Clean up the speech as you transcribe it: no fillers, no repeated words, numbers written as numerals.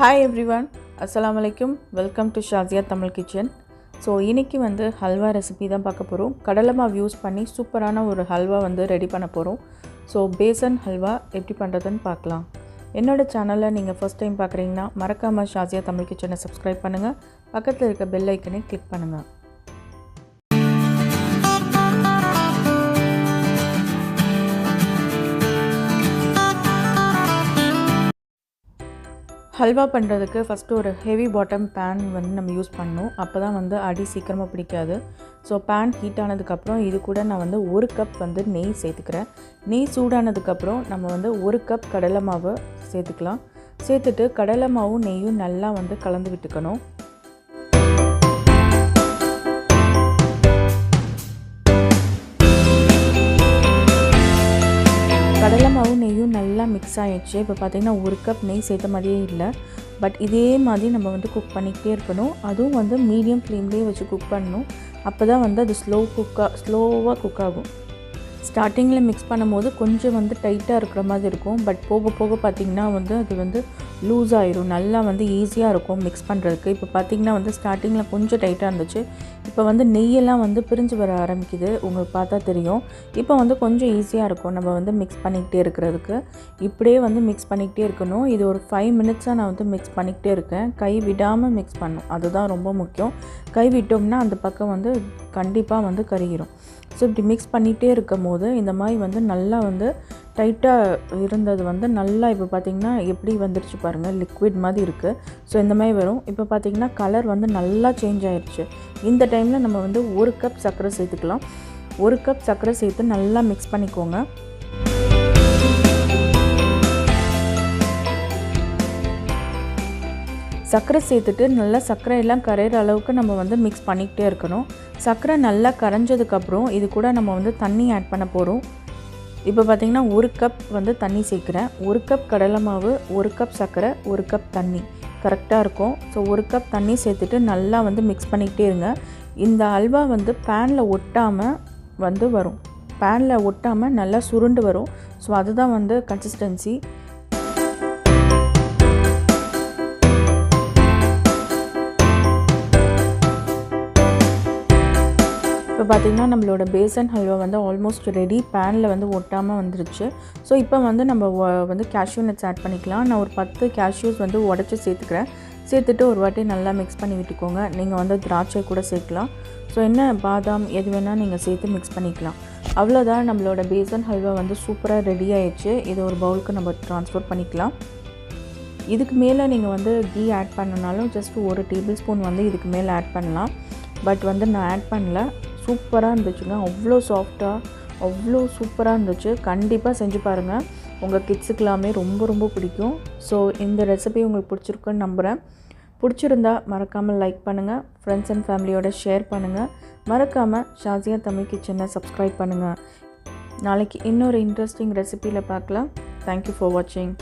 Hi everyone, Assalamu alaikum. Welcome to Shazia Tamil Kitchen. So இன்னைக்கு வந்து halwa recipe தான் பார்க்க போறோம். கடலை மாவு யூஸ் பண்ணி சூப்பரான ஒரு halwa வந்து ரெடி பண்ண போறோம். So Besan halwa எப்படி பண்றதுன்னு பார்க்கலாம். என்னோட சேனலை நீங்க first time பார்க்கறீங்கன்னா மறக்காம Shazia Tamil Kitchen-ஐ subscribe பண்ணுங்க. பக்கத்துல இருக்க bell icon-ஐ click பண்ணுங்க. ஹல்வா பண்ணுறதுக்கு ஃபஸ்ட்டு ஒரு ஹெவி பாட்டம் பேன் வந்து நம்ம யூஸ் பண்ணணும். அப்போ தான் வந்து அடி சீக்கிரமாக பிடிக்காது. ஸோ பேன் ஹீட் ஆனதுக்கப்புறம் இது கூட நான் வந்து 1 கப் வந்து நெய் சேர்த்துக்கிறேன். நெய் சூடானதுக்கப்புறம் நம்ம வந்து 1 கப் கடலை மாவு சேர்த்துக்கலாம். சேர்த்துட்டு கடலை மாவும் நெய்யும் நல்லா வந்து கலந்து விட்டுக்கணும். கடலை மாவும் நெய்யும் நல்லா மிக்ஸ் ஆகிடுச்சு. இப்போ பார்த்திங்கன்னா 1 கப் நெய் சேர்த்த மாதிரியே இல்லை. பட் இதே மாதிரி நம்ம வந்து குக் பண்ணிக்கிட்டே இருக்கணும். அதுவும் வந்து மீடியம் ஃப்ளேம்லேயே வச்சு குக் பண்ணணும். அப்போ தான் வந்து அது ஸ்லோவாக குக் ஆகும். ஸ்டார்டிங்கில் மிக்ஸ் பண்ணும்போது கொஞ்சம் வந்து டைட்டாக இருக்கிற மாதிரி இருக்கும். பட் போக போக பார்த்திங்கன்னா வந்து அது வந்து லூஸ் ஆகிரும். நல்லா வந்து ஈஸியாக இருக்கும் மிக்ஸ் பண்ணுறதுக்கு. இப்போ பார்த்திங்கன்னா வந்து ஸ்டார்டிங்கில் கொஞ்சம் டைட்டாக இருந்துச்சு. இப்போ வந்து நெய்யெல்லாம் வந்து பிரிஞ்சு வர ஆரம்பிக்குது. உங்களுக்கு பார்த்தா தெரியும். இப்போ வந்து கொஞ்சம் ஈஸியாக இருக்கும் நம்ம வந்து மிக்ஸ் பண்ணிக்கிட்டே இருக்கிறதுக்கு. இப்படியே வந்து மிக்ஸ் பண்ணிக்கிட்டே இருக்கணும். இது ஒரு 5 மினிட்ஸாக நான் வந்து மிக்ஸ் பண்ணிக்கிட்டே இருக்கேன். கை விடாமல் மிக்ஸ் பண்ணணும், அதுதான் ரொம்ப முக்கியம். கை விட்டோம்னா அந்த பக்கம் வந்து கண்டிப்பாக வந்து கருகிரும். ஸோ இப்படி மிக்ஸ் பண்ணிகிட்டே இருக்கும் போது இந்த மாதிரி வந்து நல்லா வந்து டைட்டாக இருந்தது வந்து நல்லா இப்போ பார்த்திங்கன்னா எப்படி வந்துருச்சு பாருங்கள், லிக்விட் மாதிரி இருக்குது. ஸோ இந்த மாதிரி வரும். இப்போ பார்த்திங்கன்னா கலர் வந்து நல்லா சேஞ்ச் ஆகிடுச்சு. இந்த டைமில் நம்ம வந்து 1 கப் சர்க்கரை சேர்த்துக்கலாம். 1 கப் சர்க்கரை சேர்த்து நல்லா மிக்ஸ் பண்ணிக்கோங்க. சர்க்கரை சேர்த்துட்டு நல்லா சர்க்கரை எல்லாம் கரையிற அளவுக்கு நம்ம வந்து மிக்ஸ் பண்ணிக்கிட்டே இருக்கணும். சர்க்கரை நல்லா கரைஞ்சதுக்கப்புறம் இது கூட நம்ம வந்து தண்ணி ஆட் பண்ண போகிறோம். இப்போ பார்த்திங்கன்னா 1 கப் வந்து தண்ணி சேர்க்குறேன். 1 கப் கடலை மாவு, 1 கப் சர்க்கரை, 1 கப் தண்ணி கரெக்டாக இருக்கும். ஸோ 1 கப் தண்ணி சேர்த்துட்டு நல்லா வந்து மிக்ஸ் பண்ணிக்கிட்டே இருங்க. இந்த அல்வா வந்து பேனில் ஒட்டாமல் வந்து வரும். பேனில் ஒட்டாமல் நல்லா சுருண்டு வரும். ஸோ அதுதான் வந்து கன்சிஸ்டன்சி. இப்போ பார்த்திங்கன்னா நம்மளோட பேசன் ஹல்வா வந்து ஆல்மோஸ்ட் ரெடி. பேனில் வந்து ஒட்டாமல் வந்துருச்சு. ஸோ இப்போ வந்து நம்ம வந்து கேஷ்யூ நட்ஸ் ஆட் பண்ணிக்கலாம். நான் ஒரு 10 கேஷ்யூஸ் வந்து உடச்சி சேர்த்துக்கிறேன். சேர்த்துட்டு ஒரு வாட்டி நல்லா மிக்ஸ் பண்ணி விட்டுக்கோங்க. நீங்கள் வந்து திராட்சை கூட சேர்க்கலாம். ஸோ என்ன பாதாம் எது வேணால் நீங்கள் சேர்த்து மிக்ஸ் பண்ணிக்கலாம். அவ்வளோதான், நம்மளோட பேசன் ஹல்வா வந்து சூப்பராக ரெடி ஆயிடுச்சு. இதை ஒரு பவுலுக்கு நம்ம ட்ரான்ஸ்ஃபர் பண்ணிக்கலாம். இதுக்கு மேலே நீங்கள் வந்து கீ ஆட் பண்ணனாலும் ஜஸ்ட் 1 டேபிள் ஸ்பூன் வந்து இதுக்கு மேலே ஆட் பண்ணலாம். பட் வந்து நான் ஆட் பண்ணல. சூப்பராக இருந்துச்சுங்க. அவ்வளோ சாஃப்டாக அவ்வளோ சூப்பராக இருந்துச்சு. கண்டிப்பாக செஞ்சு பாருங்கள். உங்கள் கிட்ஸுக்கெல்லாமே ரொம்ப ரொம்ப பிடிக்கும். ஸோ இந்த ரெசிபி உங்களுக்கு பிடிச்சிருக்குன்னு நம்புகிறேன். பிடிச்சிருந்தா மறக்காமல் லைக் பண்ணுங்கள். ஃப்ரெண்ட்ஸ் அண்ட் ஃபேமிலியோட ஷேர் பண்ணுங்கள். மறக்காமல் ஷாசியா தமிழ் கிச்சனை சப்ஸ்கிரைப் பண்ணுங்கள். நாளைக்கு இன்னொரு இன்ட்ரெஸ்டிங் ரெசிபியில் பார்க்கலாம். தேங்க்யூ ஃபார் வாட்சிங்.